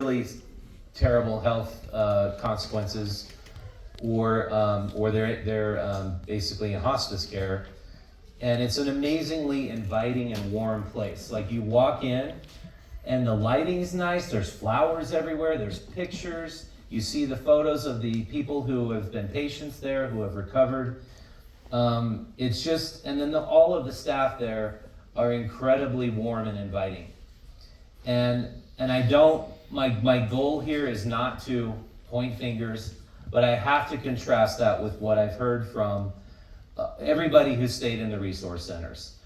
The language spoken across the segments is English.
really terrible health consequences, or they're basically in hospice care. And it's an amazingly inviting and warm place. Like, you walk in and the lighting's nice, there's flowers everywhere, there's pictures, you see the photos of the people who have been patients there, who have recovered. It's just, and then all of the staff there are incredibly warm and inviting. And I don't, my goal here is not to point fingers, but I have to contrast that with what I've heard from everybody who stayed in the resource centers.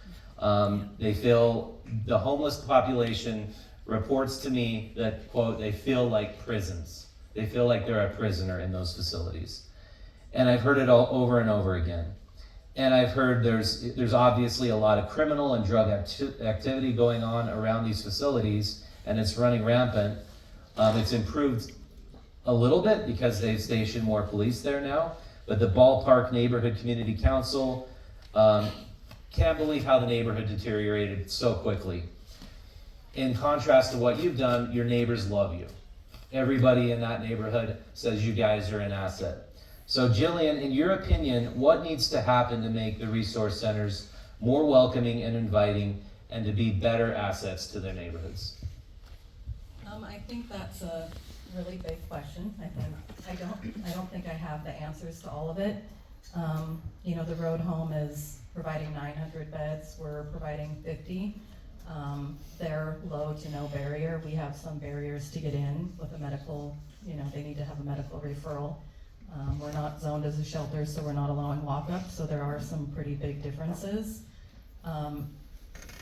They feel, the homeless population reports to me that, quote, they feel like prisons. They feel like they're a prisoner in those facilities. And I've heard it all over and over again. And I've heard there's obviously a lot of criminal and drug activity going on around these facilities, and it's running rampant. It's improved a little bit because they've stationed more police there now, but the Ballpark Neighborhood Community Council can't believe how the neighborhood deteriorated so quickly. In contrast to what you've done, your neighbors love you. Everybody in that neighborhood says you guys are an asset. So Jillian, in your opinion, what needs to happen to make the resource centers more welcoming and inviting, and to be better assets to their neighborhoods? I think that's a really big question. I don't think I have the answers to all of it. The road home is providing 900 beds. We're providing 50. They're low to no barrier. We have some barriers to get in with a medical, they need to have a medical referral. We're not zoned as a shelter, so we're not allowing walk-up, so there are some pretty big differences.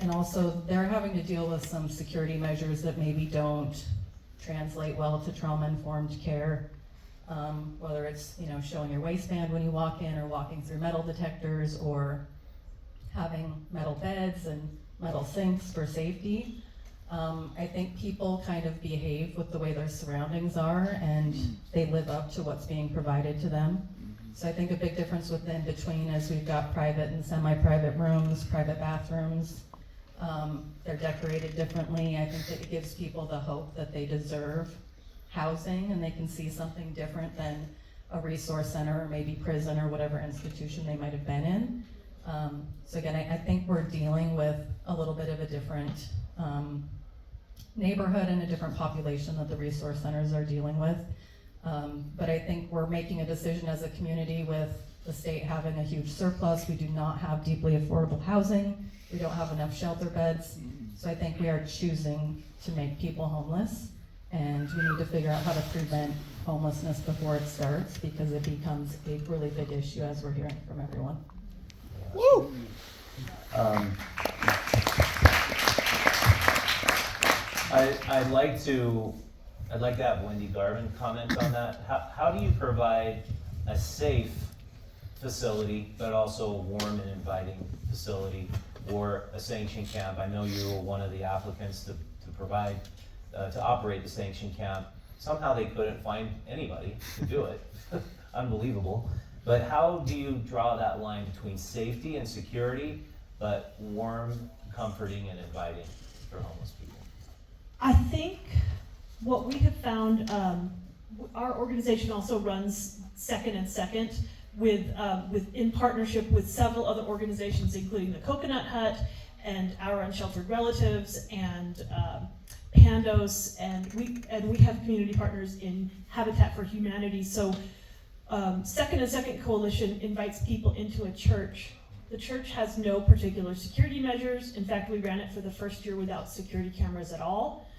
And also, they're having to deal with some security measures that maybe don't translate well to trauma-informed care, whether it's, showing your waistband when you walk in, or walking through metal detectors, or having metal beds and metal sinks for safety. I think people kind of behave with the way their surroundings are, and they live up to what's being provided to them. So I think a big difference within between is we've got private and semi-private rooms, private bathrooms. They're decorated differently. I think that it gives people the hope that they deserve housing, and they can see something different than a resource center or maybe prison or whatever institution they might have been in. So again, I think we're dealing with a little bit of a different neighborhood and a different population that the resource centers are dealing with. But I think we're making a decision as a community with the state having a huge surplus. We do not have deeply affordable housing. We don't have enough shelter beds. So I think we are choosing to make people homeless, and we need to figure out how to prevent homelessness before it starts, because it becomes a really big issue, as we're hearing from everyone. Woo! I'd like to have Wendy Garvin comment on that. How do you provide a safe facility, but also a warm and inviting facility for a sanctioned camp? I know you were one of the applicants to provide, to operate the sanctioned camp. Somehow they couldn't find anybody to do it. Unbelievable. But how do you draw that line between safety and security, but warm, comforting, and inviting for homeless people? I think what we have found, our organization also runs Second and Second with in partnership with several other organizations, including the Coconut Hut and Our Unsheltered Relatives and Pandos, and we have community partners in Habitat for Humanity. So Second and Second Coalition invites people into a church. The church has no particular security measures. In fact, we ran it for the first year without security cameras at all.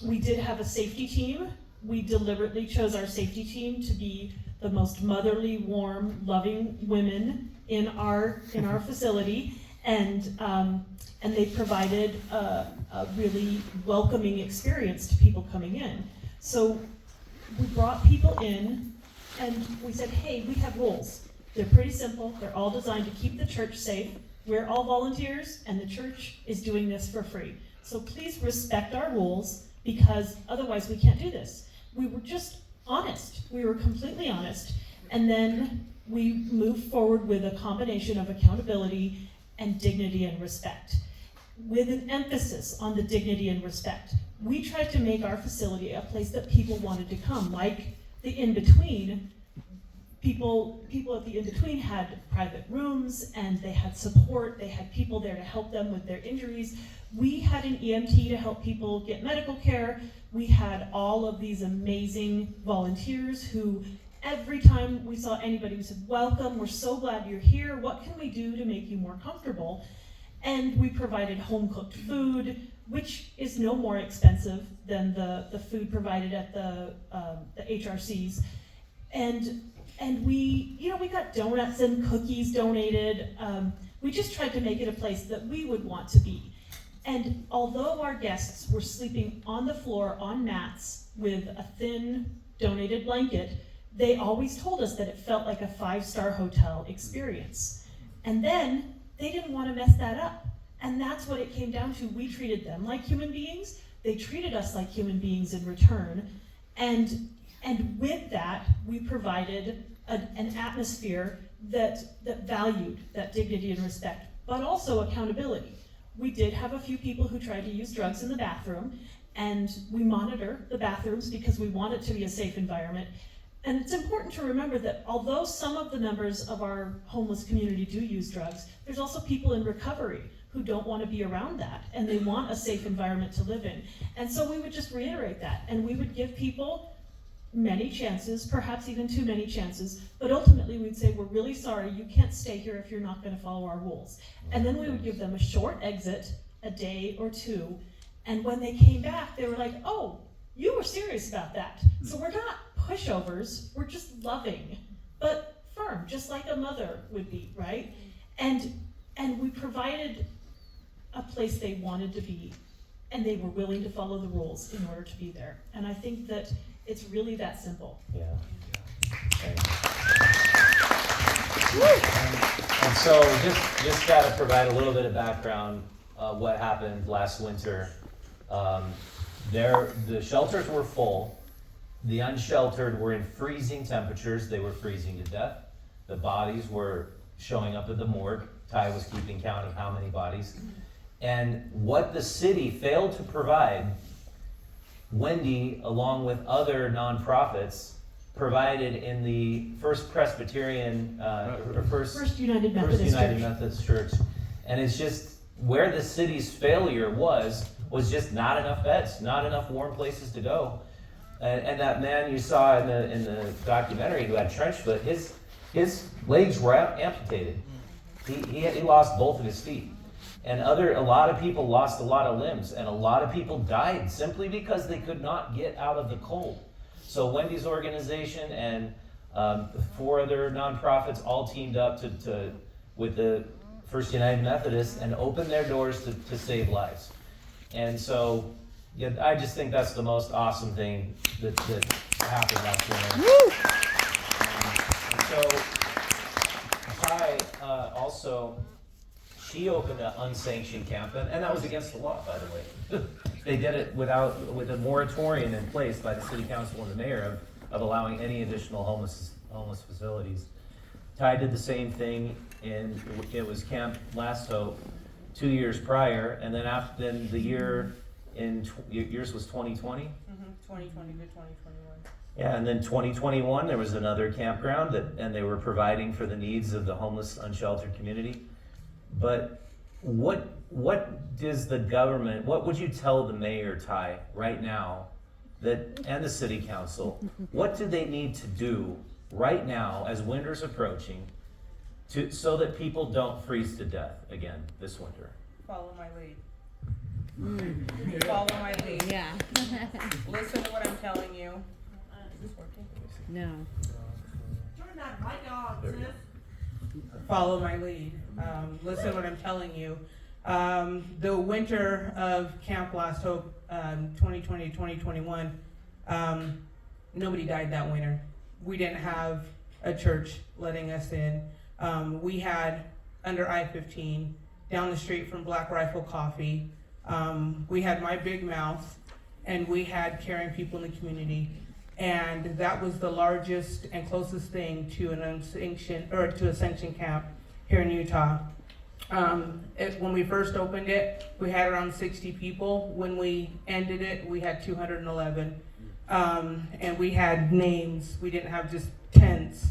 We did have a safety team. We deliberately chose our safety team to be the most motherly, warm, loving women in our facility, and they provided a really welcoming experience to people coming in. So we brought people in, and we said, hey, we have rules. They're pretty simple. They're all designed to keep the church safe. We're all volunteers, and the church is doing this for free. So please respect our rules, because otherwise we can't do this. We were just honest. We were completely honest. And then we moved forward with a combination of accountability and dignity and respect. with an emphasis on the dignity and respect. We tried to make our facility a place that people wanted to come, like the in-between. People at the in-between had private rooms, and they had support. They had people there to help them with their injuries. We had an EMT to help people get medical care. We had all of these amazing volunteers who, every time we saw anybody, we said, welcome, we're so glad you're here. What can we do to make you more comfortable? And we provided home-cooked food, which is no more expensive than the food provided at the HRCs. And we got donuts and cookies donated. We just tried to make it a place that we would want to be. And although our guests were sleeping on the floor on mats with a thin donated blanket, they always told us that it felt like a 5-star hotel experience. And then they didn't want to mess that up. And that's what it came down to. We treated them like human beings. They treated us like human beings in return. And with that, we provided an atmosphere that valued that dignity and respect, but also accountability. We did have a few people who tried to use drugs in the bathroom, and we monitor the bathrooms because we want it to be a safe environment. And it's important to remember that although some of the members of our homeless community do use drugs, there's also people in recovery who don't want to be around that, and they want a safe environment to live in. And so we would just reiterate that, and we would give people many chances, perhaps even too many chances, but ultimately we'd say, we're really sorry, you can't stay here if you're not going to follow our rules. And then we would give them a short exit, a day or two, and when they came back, they were like, oh, you were serious about that. So we're not pushovers, we're just loving, but firm, just like a mother would be, right? And we provided a place they wanted to be, and they were willing to follow the rules in order to be there. And I think that it's really that simple. Yeah. And so just got to provide a little bit of background what happened last winter. The shelters were full. The unsheltered were in freezing temperatures. They were freezing to death. The bodies were showing up at the morgue. Ty was keeping count of how many bodies. And what the city failed to provide, Wendy, along with other nonprofits, provided in the First Presbyterian, First United Methodist Church. And it's just where the city's failure was just not enough beds, not enough warm places to go. And that man you saw in the documentary who had trench foot, his legs were amputated. He lost both of his feet. And a lot of people lost a lot of limbs, and a lot of people died simply because they could not get out of the cold. So Wendy's organization and 4 other nonprofits all teamed up with the First United Methodist and opened their doors to save lives. And so, yeah, I just think that's the most awesome thing that happened last winter. And so, Ty also, she opened an unsanctioned camp, and that was against the law, by the way. They did it with a moratorium in place by the city council and the mayor of allowing any additional homeless facilities. Ty did the same thing, and it was Camp Last Hope 2 years prior, and then the year yours was 2020? Mm-hmm. 2020 to 2021. Yeah, and then 2021 there was another campground and they were providing for the needs of the homeless, unsheltered community. But what does the government, what would you tell the mayor, Ty, right now, and the city council, what do they need to do right now as winter's approaching so that people don't freeze to death again this winter? Follow my lead. Follow my lead. Yeah. Listen to what I'm telling you. Is this working? No. Turn that mic on, sis. Follow my lead. Listen to what I'm telling you. The winter of Camp Last Hope, 2020, 2021, nobody died that winter. We didn't have a church letting us in. We had under I-15, down the street from Black Rifle Coffee, we had My Big Mouth, and we had caring people in the community. And that was the largest and closest thing to an unsanctioned, or to a sanctioned camp here in Utah. When we first opened it, we had around 60 people. When we ended it, we had 211. And we had names. We didn't have just tents.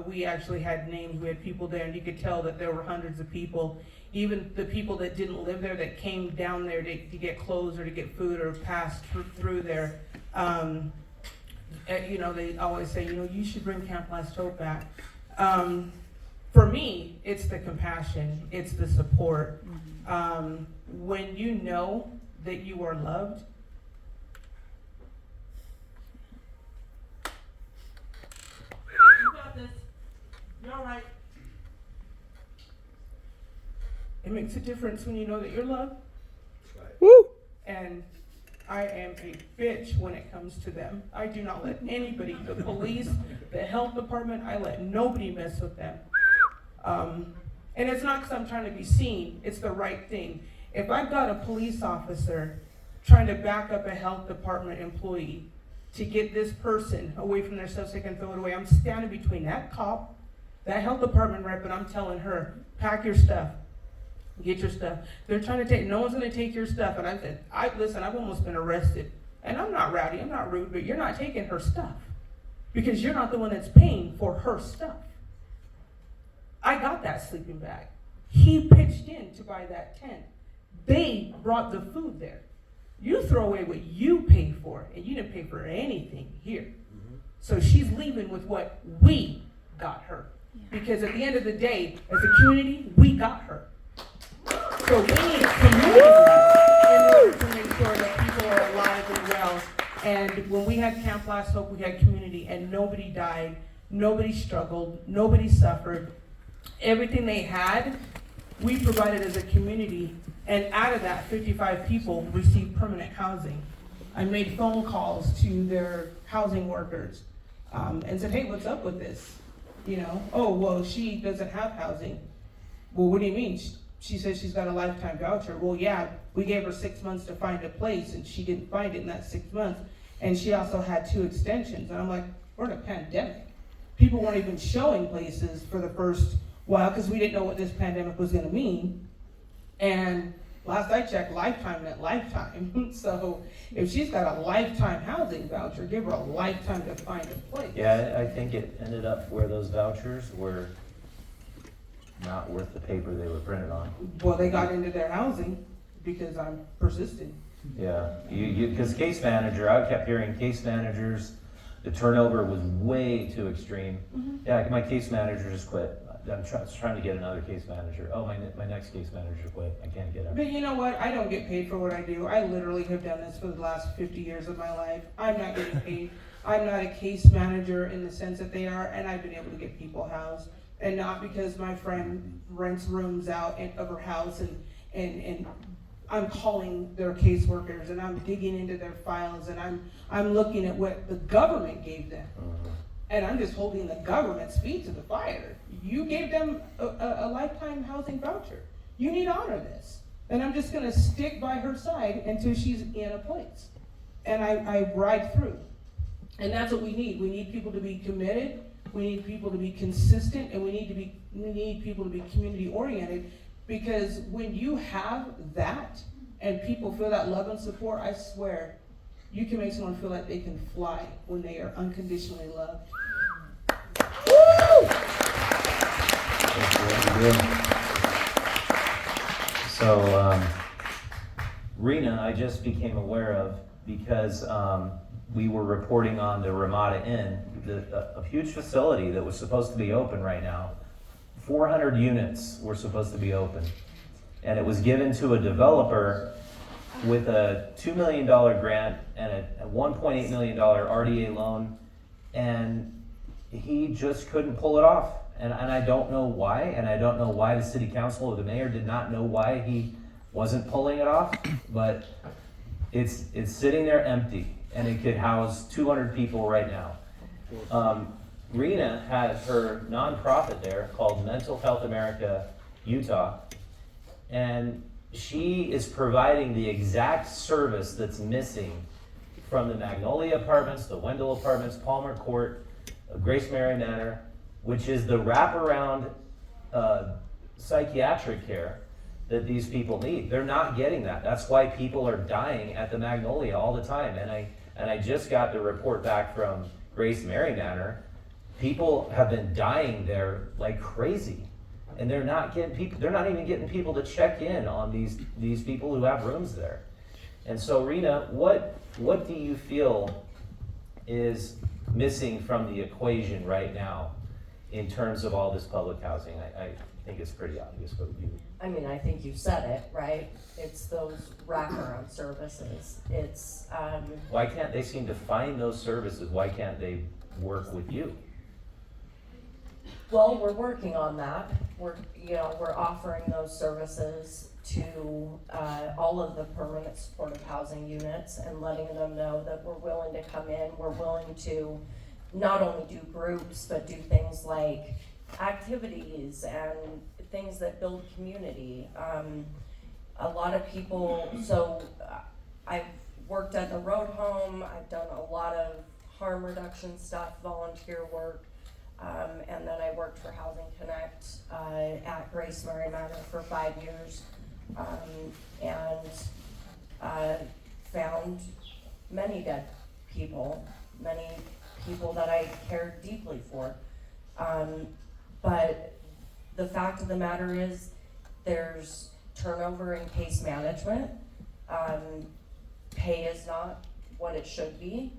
We actually had names. We had people there, and you could tell that there were hundreds of people. Even the people that didn't live there that came down there to get clothes or to get food or passed through there. They always say, you should bring Camp Last Hope back. For me, it's the compassion, it's the support. When you know that you are loved, you got this, you're all right. It makes a difference when you know that you're loved. Woo! And I am a bitch when it comes to them. I do not let anybody, the police, the health department, I let nobody mess with them. And it's not because I'm trying to be seen, it's the right thing. If I've got a police officer trying to back up a health department employee to get this person away from their stuff so they can throw it away, I'm standing between that cop, that health department rep, and I'm telling her, pack your stuff. Get your stuff. They're trying to take, no one's going to take your stuff. And I said, listen, I've almost been arrested. And I'm not rowdy, I'm not rude, but you're not taking her stuff. Because you're not the one that's paying for her stuff. I got that sleeping bag. He pitched in to buy that tent. They brought the food there. You throw away what you paid for, and you didn't pay for anything here. Mm-hmm. So she's leaving with what we got her. Yeah. Because at the end of the day, as a community, we got her. So we need community in order to make sure that people are alive and well. And when we had Camp Last Hope, we had community, and nobody died, nobody struggled, nobody suffered. Everything they had, we provided as a community, and out of that, 55 people received permanent housing. I made phone calls to their housing workers and said, hey, what's up with this? Oh, well, she doesn't have housing. Well, what do you mean? She says she's got a lifetime voucher. Well, yeah, we gave her 6 months to find a place, and she didn't find it in that 6 months. And she also had 2 extensions. And I'm like, we're in a pandemic. People weren't even showing places for the first while because we didn't know what this pandemic was going to mean. And last I checked, lifetime meant lifetime. So if she's got a lifetime housing voucher, give her a lifetime to find a place. Yeah, I think it ended up where those vouchers were not worth the paper they were printed on. Well, they got into their housing because I'm persistent. Yeah, because case manager, I kept hearing case managers, the turnover was way too extreme. Mm-hmm. Yeah, my case manager just quit. I'm trying to get another case manager. Oh, my next case manager quit. I can't get him. But you know what? I don't get paid for what I do. I literally have done this for the last 50 years of my life. I'm not getting paid. I'm not a case manager in the sense that they are, and I've been able to get people housed. And not because my friend rents rooms out of her house and I'm calling their caseworkers and I'm digging into their files and I'm looking at what the government gave them. And I'm just holding the government's feet to the fire. You gave them a lifetime housing voucher. You need to honor this. And I'm just gonna stick by her side until she's in a place. And I ride through. And that's what we need. We need people to be committed. We need people to be consistent, and we need people to be community oriented, because when you have that and people feel that love and support, I swear, you can make someone feel like they can fly when they are unconditionally loved. Woo! So, Rena, I just became aware of because we were reporting on the Ramada Inn, a huge facility that was supposed to be open right now. 400 units were supposed to be open. And it was given to a developer with a $2 million grant and a $1.8 million RDA loan. And he just couldn't pull it off. And I don't know why. And I don't know why the city council or the mayor did not know why he wasn't pulling it off. But it's sitting there empty. And it could house 200 people right now. Rena has her nonprofit there called Mental Health America Utah, and she is providing the exact service that's missing from the Magnolia Apartments, the Wendell Apartments, Palmer Court, Grace Mary Manor, which is the wraparound psychiatric care that these people need. They're not getting that. That's why people are dying at the Magnolia all the time. And I just got the report back from Grace Mary Manor. People have been dying there like crazy. And they're not even getting people to check in on these people who have rooms there. And so, Rena, what do you feel is missing from the equation right now in terms of all this public housing? I think it's pretty obvious what you. I mean, I think you said it, right? It's those wraparound services. It's, Why can't they seem to find those services? Why can't they work with you? well, we're working on that. We're offering those services to all of the permanent supportive housing units and letting them know that we're willing to come in. We're willing to not only do groups, but do things like activities and things that build community. A lot of people, so I've worked at the road home, I've done a lot of harm reduction stuff, volunteer work, and then I worked for Housing Connect at Grace Mary Manor for 5 years, and found many dead people, many people that I cared deeply for. But the fact of the matter is there's turnover in case management. Pay is not what it should be.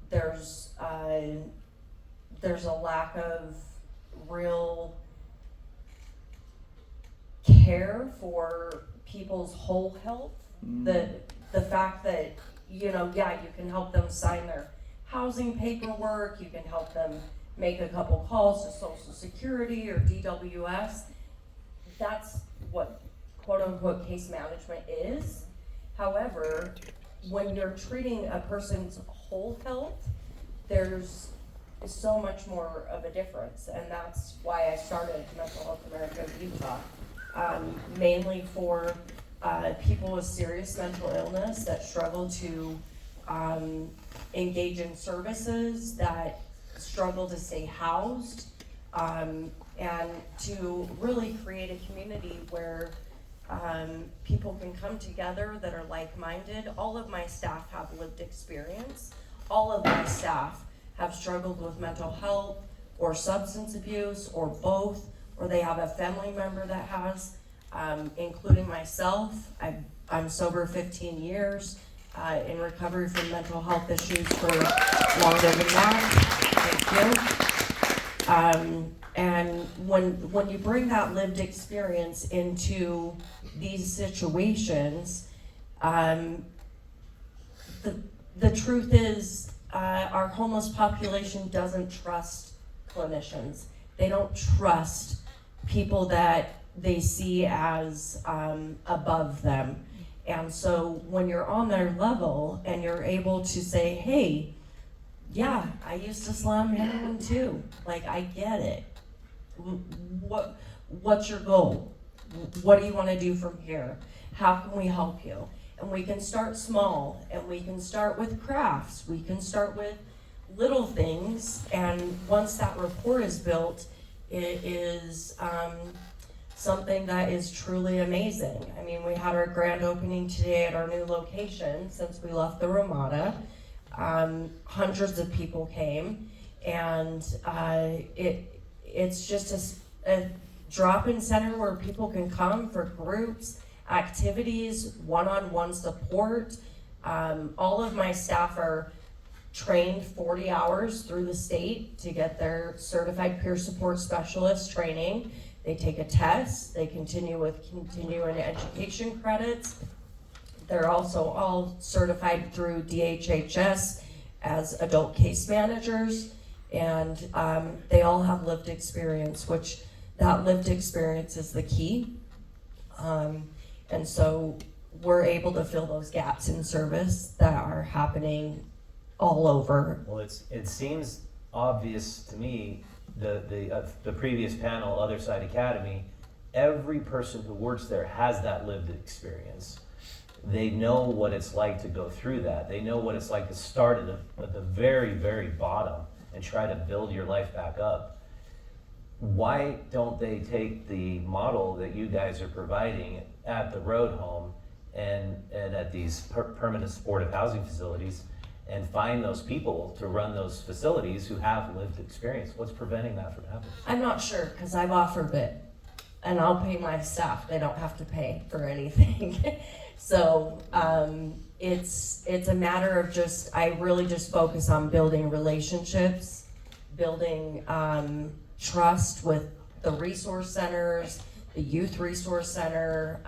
There's a lack of real care for people's whole health. The fact that, you can help them sign their housing paperwork, you can help them make a couple calls to Social Security or DWS. That's what quote unquote case management is. However, when you're treating a person's whole health, there's so much more of a difference, and that's why I started Mental Health America of Utah, mainly for people with serious mental illness that struggle to engage in services, that struggle to stay housed, and to really create a community where people can come together that are like-minded. All of my staff have lived experience. All of my staff have struggled with mental health or substance abuse or both, or they have a family member that has, including myself. I'm sober 15 years, in recovery from mental health issues for longer than that. Thank you. And when you bring that lived experience into these situations, the truth is, our homeless population doesn't trust clinicians. They don't trust people that they see as above them. And so when you're on their level and you're able to say, hey, yeah, I used to slam heroin too. Like, I get it. What's your goal? What do you want to do from here? How can we help you? And we can start small, and we can start with crafts. We can start with little things, and once that rapport is built, it is something that is truly amazing. I mean, we had our grand opening today at our new location since we left the Ramada. Hundreds of people came, and it's just a drop-in center where people can come for groups, activities, one-on-one support. All of my staff are trained 40 hours through the state to get their certified peer support specialist training. They take a test, they continue with continuing education credits. They're also all certified through DHHS as adult case managers, and they all have lived experience, which that lived experience is the key. And so we're able to fill those gaps in service that are happening all over. Well, it seems obvious to me, the previous panel, Other Side Academy, every person who works there has that lived experience. They know what it's like to go through that. They know what it's like to start at the very, very bottom and try to build your life back up. why don't they take the model that you guys are providing at the road home and at these permanent supportive housing facilities and find those people to run those facilities who have lived experience? What's preventing that from happening? I'm not sure, because I've offered it, and I'll pay my staff. They don't have to pay for anything. So it's a matter of just, I really just focus on building relationships, building trust with the resource centers, the youth resource center,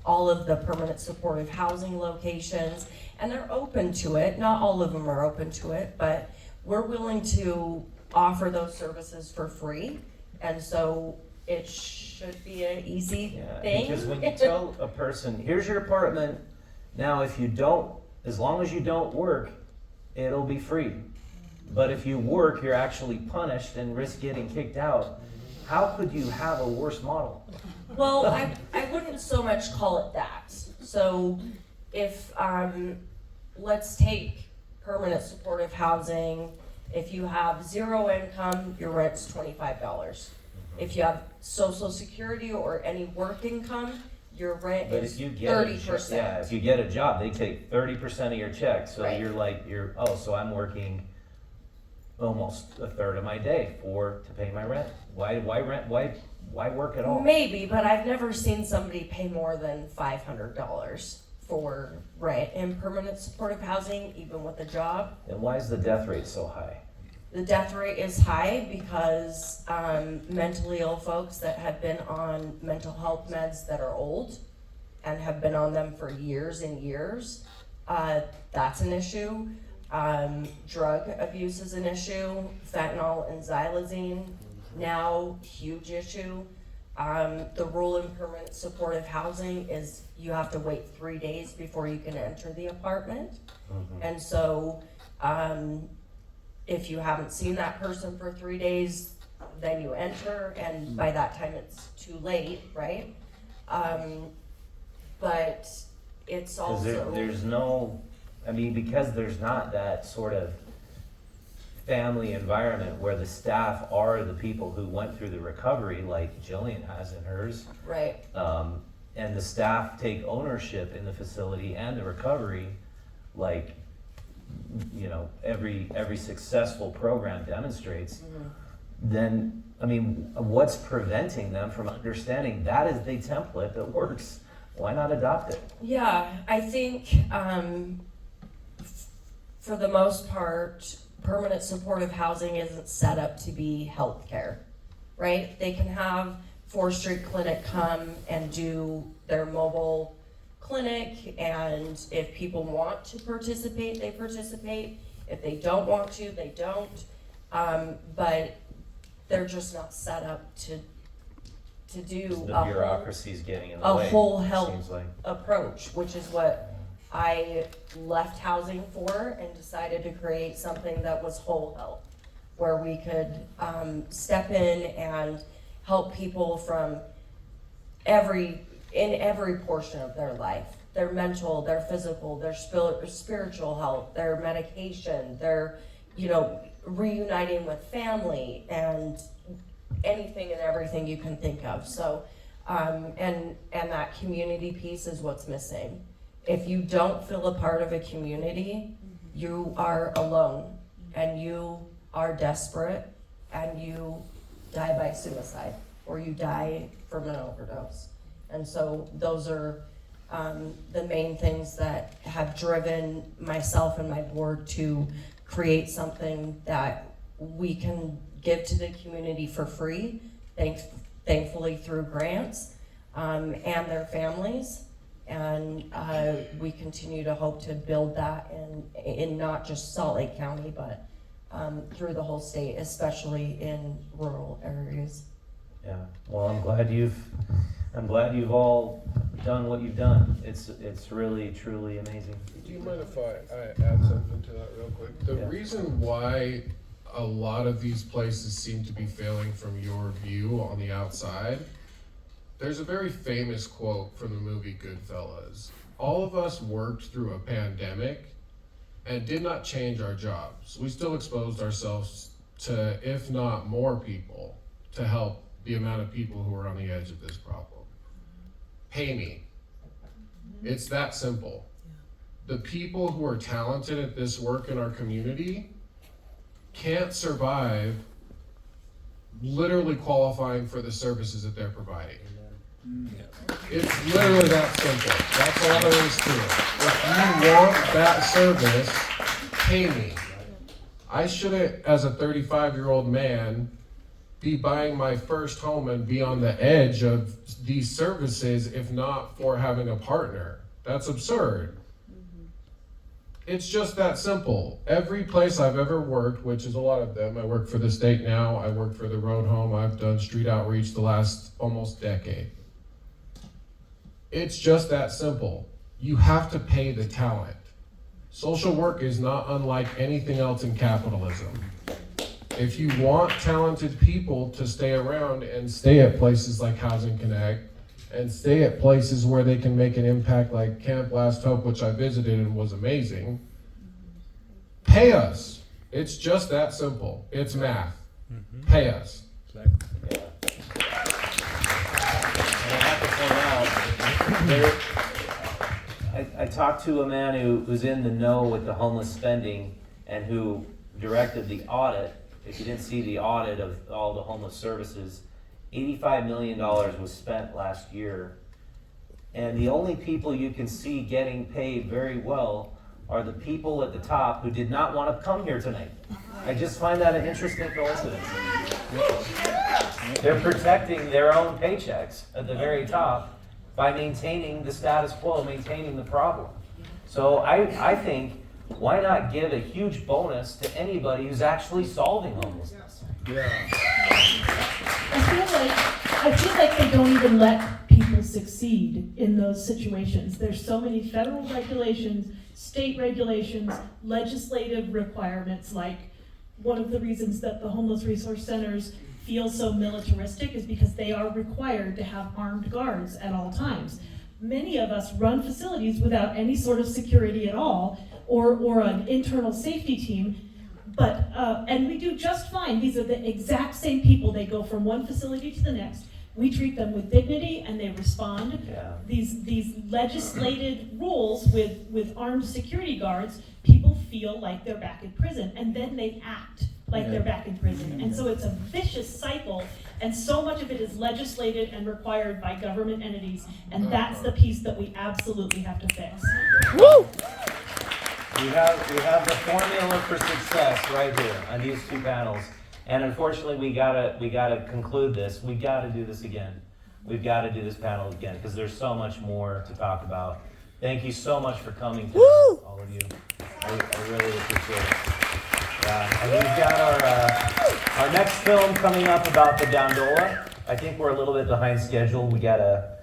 all of the permanent supportive housing locations, and they're open to it. Not all of them are open to it, but we're willing to offer those services for free, and so it should be an easy thing. Because when you tell a person, here's your apartment, now if you don't, as long as you don't work, it'll be free. But if you work, you're actually punished and risk getting kicked out. How could you have a worse model? Well, I wouldn't so much call it that. So if, let's take permanent supportive housing. If you have 0 income, your rent's $25. If you have Social Security or any work income, your rent But is if you get 30%. Yeah, if you get a job, they take 30% of your check. So Right. so I'm working almost a third of my day to pay my rent. Why work at all? Maybe, but I've never seen somebody pay more than $500 for rent in permanent supportive housing, even with a job. And why is the death rate so high? The death rate is high because mentally ill folks that have been on mental health meds that are old and have been on them for years and years, that's an issue. Drug abuse is an issue. Fentanyl and xylazine, now huge issue. The rule in permanent supportive housing is you have to wait 3 days before you can enter the apartment. And so if you haven't seen that person for 3 days, then you enter, and by that time it's too late, right? But it's also There's no, because there's not that sort of family environment where the staff are the people who went through the recovery like Jillian has in hers. right. And the staff take ownership in the facility and the recovery, like, every successful program demonstrates. Then, what's preventing them from understanding that is the template that works? Why not adopt it? Yeah, I think for the most part, permanent supportive housing isn't set up to be healthcare, right? They can have 4th Street Clinic come and do their mobile clinic, and if people want to participate, they participate. If they don't want to, they don't. But they're just not set up to do The bureaucracy's getting in the a way. whole it health seems like. approach, which is what I left housing for and decided to create something that was whole health, where we could step in and help people from every portion of their life, their mental, their physical, their spiritual health, their medication, their, reuniting with family, and anything and everything you can think of. So, and that community piece is what's missing. If you don't feel a part of a community, you are alone, and you are desperate, and you die by suicide, or you die from an overdose. And so those are the main things that have driven myself and my board to create something that we can give to the community for free, thankfully through grants, and their families. And we continue to hope to build that in not just Salt Lake County, but through the whole state, especially in rural areas. Yeah, well, I'm glad you've all done what you've done. It's really, truly amazing. Do you mind if I add something to that real quick? The Yeah. reason why a lot of these places seem to be failing from your view on the outside, there's a very famous quote from the movie Goodfellas. All of us worked through a pandemic and did not change our jobs. We still exposed ourselves to, if not more people, to help the amount of people who are on the edge of this problem. Pay me. It's that simple. The people who are talented at this work in our community can't survive literally qualifying for the services that they're providing. It's literally that simple. That's all there is to it. If you want that service, pay me. I shouldn't, as a 35-year-old man, be buying my first home and be on the edge of these services if not for having a partner. That's absurd. It's just that simple. Every place I've ever worked, which is a lot of them, I work for the state now, I work for the road home, I've done street outreach the last almost decade. It's just that simple. You have to pay the talent. Social work is not unlike anything else in capitalism. If you want talented people to stay around and stay at places like Housing Connect, and stay at places where they can make an impact like Camp Last Hope, which I visited and was amazing, pay us. It's just that simple. It's math. Pay us. And I have to point out, I talked to a man who's in the know with the homeless spending and who directed the audit. If you didn't see the audit of all the homeless services, $85 million was spent last year. And the only people you can see getting paid very well are the people at the top who did not want to come here tonight. I just find that an interesting coincidence. They're protecting their own paychecks at the very top by maintaining the status quo, maintaining the problem. So I think, why not give a huge bonus to anybody who's actually solving homelessness? I feel like they don't even let people succeed in those situations. There's so many federal regulations, state regulations, legislative requirements. Like, one of the reasons that the homeless resource centers feel so militaristic is because they are required to have armed guards at all times. Many of us run facilities without any sort of security at all, or an internal safety team. But, and we do just fine. These are the exact same people. They go from one facility to the next. We treat them with dignity and they respond. Yeah. These legislated rules with armed security guards, people feel like they're back in prison, and then they act like they're back in prison. And so it's a vicious cycle, and so much of it is legislated and required by government entities, and that's the piece that we absolutely have to fix. Woo! We have the formula for success right here on these two panels. And unfortunately, we gotta conclude this. We gotta do this again. We've got to do this panel again because there's so much more to talk about. Thank you so much for coming today, all of you. I really appreciate it. And we've got our next film coming up about the gondola. I think we're a little bit behind schedule. We gotta